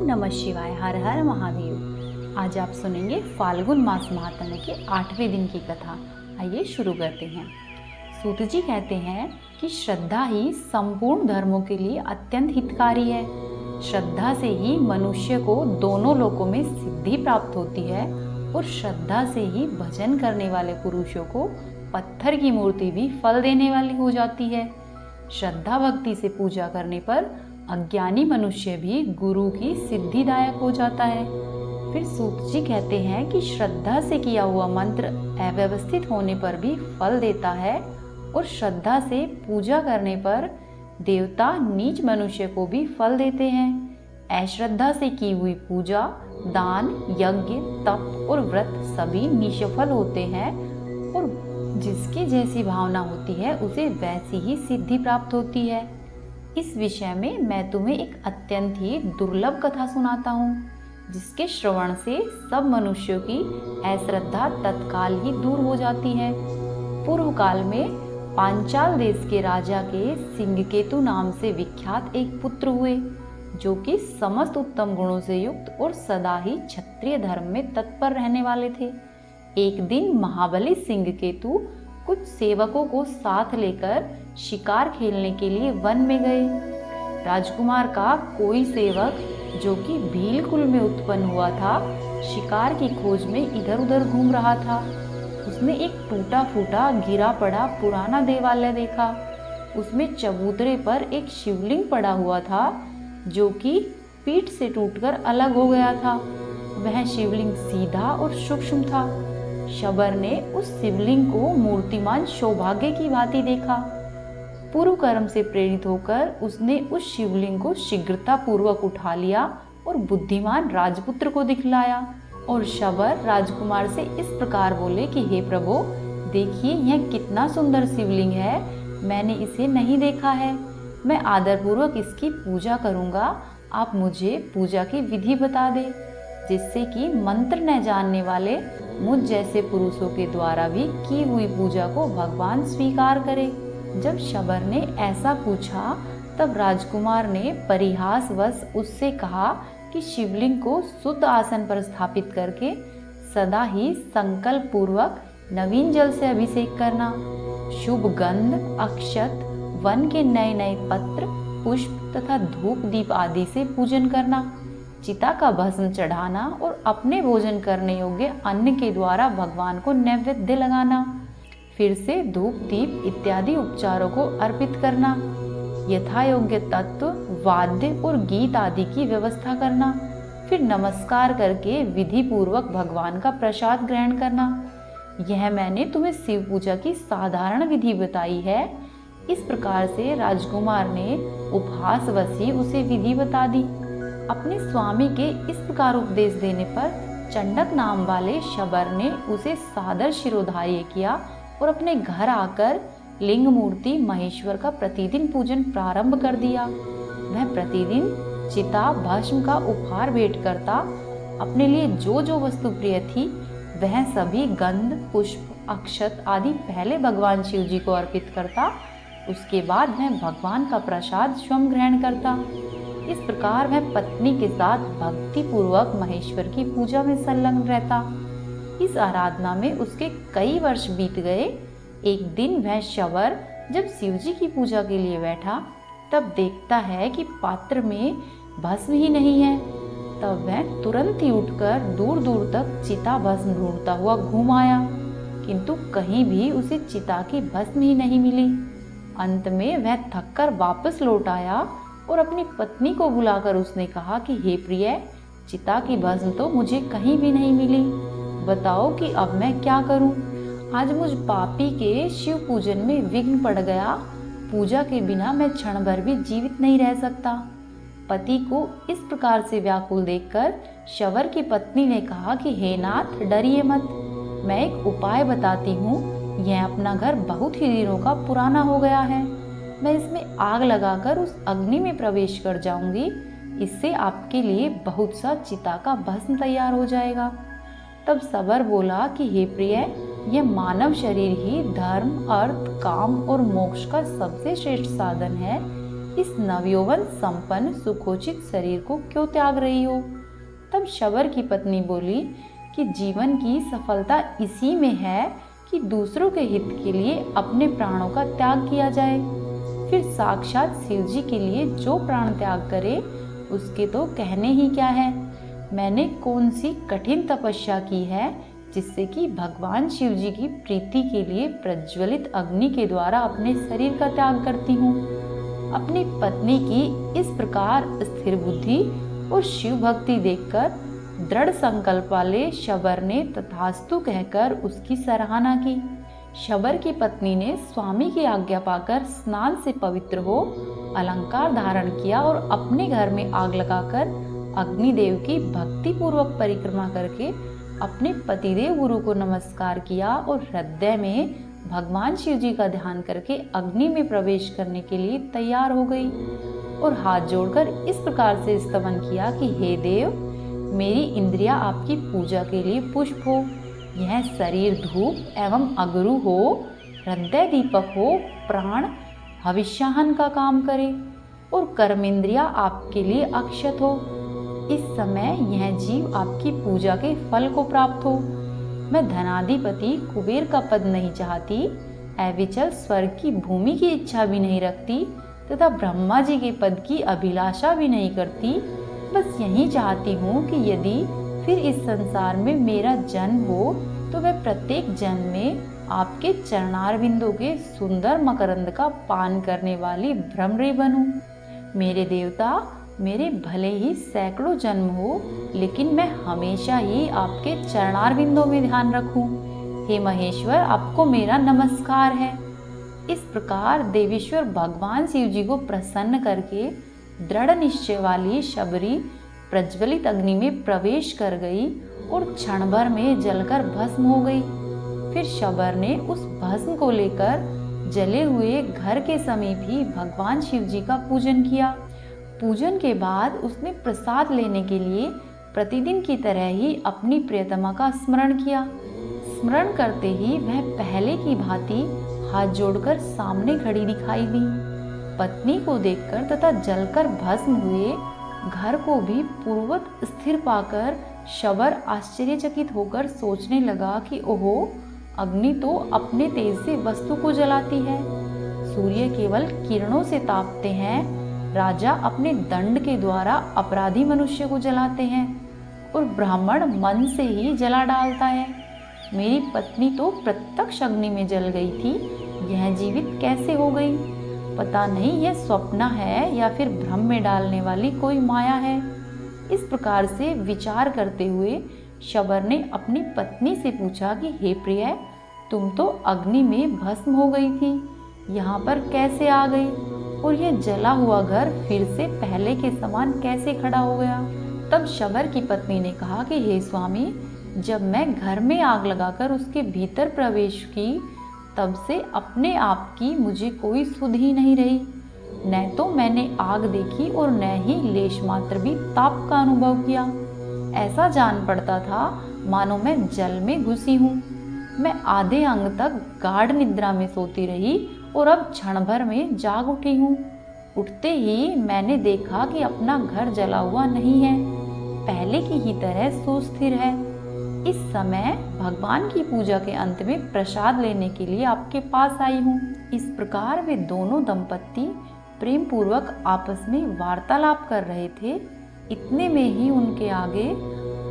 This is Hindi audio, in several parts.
नमः शिवाय। हर हर महादेव। आज आप सुनेंगे फाल्गुन मास महात्म्य के 8वें दिन की कथा। आइए शुरू करते हैं। सूत जी कहते हैं कि श्रद्धा ही संपूर्ण धर्मों के लिए अत्यंत हितकारी है। श्रद्धा से ही मनुष्य को दोनों लोकों में सिद्धि प्राप्त होती है और श्रद्धा से ही भजन करने वाले पुरुषों को पत्थर की मूर्ति भी फल देने वाली हो जाती है। श्रद्धा भक्ति से पूजा करने पर अज्ञानी मनुष्य भी गुरु की सिद्धिदायक हो जाता है। फिर सूत जी कहते हैं कि श्रद्धा से किया हुआ मंत्र अव्यवस्थित होने पर भी फल देता है और श्रद्धा से पूजा करने पर देवता नीच मनुष्य को भी फल देते हैं। अश्रद्धा से की हुई पूजा, दान, यज्ञ, तप और व्रत सभी निष्फल होते हैं और जिसकी जैसी भावना होती है उसे वैसी ही सिद्धि प्राप्त होती है। इस विषय में मैं तुम्हें एक अत्यंत ही दुर्लभ कथा सुनाता हूँ, जिसके श्रवण से सब मनुष्यों की अश्रद्धा तत्काल ही दूर हो जाती है। पूर्व काल में पांचाल देश के राजा के सिंहकेतु नाम से विख्यात एक पुत्र हुए, जो कि समस्त उत्तम गुणों से युक्त और सदा ही क्षत्रिय धर्म में तत्पर रहने वाले थे। एक दिन महाबली सिंहकेतु कुछ सेवकों को साथ लेकर शिकार खेलने के लिए वन में गए। राजकुमार का कोई सेवक, जो कि भील कुल में उत्पन्न हुआ था, शिकार की खोज में इधर उधर घूम रहा था। उसने एक टूटा फूटा गिरा पड़ा पुराना देवालय देखा। उसमें चबूतरे पर एक शिवलिंग पड़ा हुआ था, जो कि पीठ से टूटकर अलग हो गया था। वह शिवलिंग सीधा और सूक्ष्म था। शबर ने उस शिवलिंग को मूर्तिमान सौभाग्य की भांति देखा। पूर्व कर्म से प्रेरित होकर उसने उस शिवलिंग को शीघ्रता पूर्वक उठा लिया और बुद्धिमान राजपुत्र को दिखलाया। और शबर राजकुमार से इस प्रकार बोले कि हे प्रभु, देखिए यह कितना सुंदर शिवलिंग है, मैंने इसे नहीं देखा है। मैं आदरपूर्वक इसकी पूजा करूंगा। आप मुझे पूजा की विधि बता दे, जिससे कि मंत्र न जानने वाले मुझ जैसे पुरुषों के द्वारा भी की हुई पूजा को भगवान स्वीकार करे। जब शबर ने ऐसा पूछा, तब राजकुमार ने परिहासवश उससे कहा कि शिवलिंग को शुद्ध आसन पर स्थापित करके सदा ही संकल्प पूर्वक नवीन जल से अभिषेक करना, शुभ गंध, अक्षत, वन के नए नए पत्र, पुष्प तथा धूप दीप आदि से पूजन करना, चिता का भस्म चढ़ाना और अपने भोजन करने योग्य अन्न के द्वारा भगवान को नैवेद्य लगाना, फिर से धूप दीप इत्यादि उपचारों को अर्पित करना, यथा योग्य तत्व, वाद्य और गीत आदि की व्यवस्था करना, फिर नमस्कार करके विधि पूर्वक भगवान का प्रसाद ग्रहण करना। यह मैंने तुम्हें शिव पूजा की साधारण विधि बताई है। इस प्रकार से राजकुमार ने उपहासवश ही उसे विधि बता दी। अपने स्वामी के इस प्रकार उपदेश देने पर चंडक नाम वाले शबर ने उसे सादर शिरोधार्य किया और अपने घर आकर लिंग मूर्ति महेश्वर का प्रतिदिन पूजन प्रारंभ कर दिया। वह प्रतिदिन चिता भस्म का उपहार भेंट करता। अपने लिए जो जो वस्तु प्रिय थी वह सभी गंध, पुष्प, अक्षत आदि पहले भगवान शिव जी को अर्पित करता। उसके बाद वह भगवान का प्रसाद स्वयं ग्रहण करता। इस प्रकार वह पत्नी के साथ भक्ति पूर्वक महेश्वर की पूजा में संलग्न रहता। इस आराधना में उसके कई वर्ष बीत गए। एक दिन वह शबर जब शिवजी की पूजा के लिए बैठा, तब देखता है कि पात्र में भस्म ही नहीं है। तब वह तुरंत ही उठकर दूर दूर तक चिता भस्म ढूंढता हुआ घूम आया, किंतु कहीं भी उसे चिता की भस्म ही नहीं मिली। अंत में वह थककर वापस लौट आया और अपनी पत्नी को बुलाकर उसने कहा कि हे प्रिय, चिता की भस्म तो मुझे कहीं भी नहीं मिली। बताओ कि अब मैं क्या करूं? आज मुझ पापी के शिव पूजन में विघ्न पड़ गया। पूजा के बिना मैं क्षण भर भी जीवित नहीं रह सकता। पति को इस प्रकार से व्याकुल देखकर शबर की पत्नी ने कहा कि हे नाथ, डरिए मत, मैं एक उपाय बताती हूँ। यह अपना घर बहुत ही दिनों का पुराना हो गया है। मैं इसमें आग लगाकर उस अग्नि में प्रवेश कर जाऊंगी। इससे आपके लिए बहुत सा चिता का भस्म तैयार हो जाएगा। तब शबर बोला कि हे प्रिय, यह मानव शरीर ही धर्म, अर्थ, काम और मोक्ष का सबसे श्रेष्ठ साधन है। इस नवयौवन संपन्न सुखोचित शरीर को क्यों त्याग रही हो? तब शबर की पत्नी बोली कि जीवन की सफलता इसी में है कि दूसरों के हित के लिए अपने प्राणों का त्याग किया जाए। फिर साक्षात शिव जी के लिए जो प्राण त्याग करे उसके तो कहने ही क्या है। मैंने कौन सी कठिन तपस्या की है जिससे कि भगवान शिव जी की प्रीति के लिए प्रज्वलित अग्नि के द्वारा अपने शरीर का त्याग करती हूँ। अपनी पत्नी की इस प्रकार स्थिर बुद्धि और शिव भक्ति देखकर दृढ़ संकल्प वाले शबर ने तथास्तु कहकर उसकी सराहना की। शबर की पत्नी ने स्वामी की आज्ञा पाकर स्नान से पवित्र हो अलंकार धारण किया और अपने घर में आग लगाकर अग्निदेव की भक्ति पूर्वक परिक्रमा करके अपने पतिदेव गुरु को नमस्कार किया और हृदय में भगवान शिव जी का ध्यान करके अग्नि में प्रवेश करने के लिए तैयार हो गई और हाथ जोड़कर इस प्रकार से स्तवन किया कि हे देव, मेरी इंद्रिया आपकी पूजा के लिए पुष्प हो, यह शरीर धूप एवं अगरु हो, हृदय दीपक हो, प्राण हविष्याहन का काम करे और कर्मेंद्रिया आपके लिए अक्षत हो। इस समय यह जीव आपकी पूजा के फल को प्राप्त हो। मैं धनाधिपति कुबेर का पद नहीं चाहती, अविचल स्वर्ग की भूमि की इच्छा भी नहीं रखती तथा ब्रह्मा जी के पद की अभिलाषा भी नहीं करती। बस यही चाहती हूँ कि यदि फिर इस संसार में मेरा जन्म हो तो वह प्रत्येक जन्म में आपके चरणारविंदों के सुंदर मकरंद का पान करने वाली भ्रमरी बनूं। मेरे देवता, मेरे भले ही सैकड़ों जन्म हो लेकिन मैं हमेशा ही आपके चरणारविंदों में ध्यान रखूं। हे महेश्वर, आपको मेरा नमस्कार है। इस प्रकार देवेश्वर भगवान शिव जी को प्रसन्न करके दृढ़ निश्चय वाली शबरी प्रज्वलित अग्नि में प्रवेश कर गई और क्षण भर में जलकर भस्म हो गई। फिर शबर ने उस भस्म को लेकर जले हुए घर के समीप ही भगवान शिव जी का पूजन किया। पूजन के बाद उसने प्रसाद लेने के लिए प्रतिदिन की तरह ही अपनी प्रियतमा का स्मरण किया। स्मरण करते ही वह पहले की भांति हाथ जोड़कर सामने खड़ी दिखाई दी। पत्नी को देखकर तथा जलकर भस्म हुए घर को भी पूर्ववत स्थिर पाकर शबर आश्चर्यचकित होकर सोचने लगा कि ओहो, अग्नि तो अपने तेज से वस्तु को जलाती है, सूर्य केवल किरणों से तापते हैं, राजा अपने दंड के द्वारा अपराधी मनुष्य को जलाते हैं और ब्राह्मण मन से ही जला डालता है। मेरी पत्नी तो प्रत्यक्ष अग्नि में जल गई थी, यह जीवित कैसे हो गई? पता नहीं यह स्वप्न है या फिर भ्रम में डालने वाली कोई माया है। इस प्रकार से विचार करते हुए शबर ने अपनी पत्नी से पूछा कि हे प्रिय, तुम तो अग्नि में भस्म हो गई थी, यहाँ पर कैसे आ गई और यह जला हुआ घर फिर से पहले के समान कैसे खड़ा हो गया? तब शबर की पत्नी ने कहा कि हे स्वामी, जब मैं घर में आग लगाकर उसके भीतर प्रवेश की तब से अपने आप की मुझे कोई सुध ही नहीं रही। न तो मैंने आग देखी और न ही लेश मात्र भी ताप का अनुभव किया। ऐसा जान पड़ता था मानो मैं जल में घुसी हूँ। मैं आधे अंग तक गाढ़ निद्रा में सोती रही और अब क्षण भर में जाग उठी हूँ। उठते ही मैंने देखा कि अपना घर जला हुआ नहीं है, पहले की ही तरह सुस्थिर है। इस समय भगवान की पूजा के अंत में प्रसाद लेने के लिए आपके पास आई हूँ। इस प्रकार वे दोनों दंपत्ति प्रेम पूर्वक आपस में वार्तालाप कर रहे थे। इतने में ही उनके आगे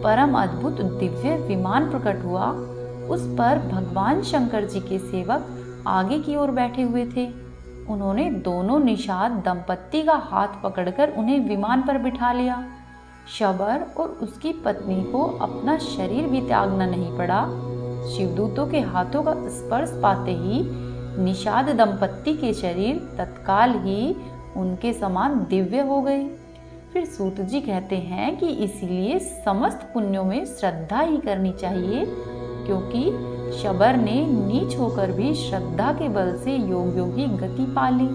परम अद्भुत दिव्य विमान प्रकट हुआ। उस पर भगवान शंकर जी के सेवक आगे की ओर बैठे हुए थे। उन्होंने दोनों निषाद दंपत्ति का हाथ पकड़कर उन्हें विमान पर बिठा लिया। शबर और उसकी पत्नी को अपना शरीर भी त्यागना नहीं पड़ा। शिवदूतों के हाथों का स्पर्श पाते ही निषाद दंपत्ति के शरीर तत्काल ही उनके समान दिव्य हो गए। फिर सूत जी कहते हैं कि इसीलिए समस्त पुण्यों में श्रद्धा ही करनी चाहिए, क्योंकि शबर ने नीच होकर भी श्रद्धा के बल से योग योगी गति पा ली।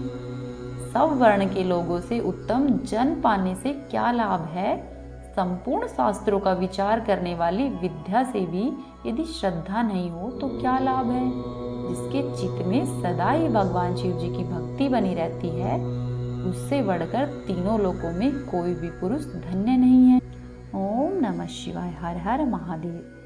सब वर्ण के लोगों से उत्तम जन पाने से क्या लाभ है? संपूर्ण शास्त्रों का विचार करने वाली विद्या से भी यदि श्रद्धा नहीं हो तो क्या लाभ है? जिसके चित्त में सदा ही भगवान शिव जी की भक्ति बनी रहती है, उससे बढ़कर तीनों लोकों में कोई भी पुरुष धन्य नहीं है। ओम नमः शिवाय। हर हर महादेव।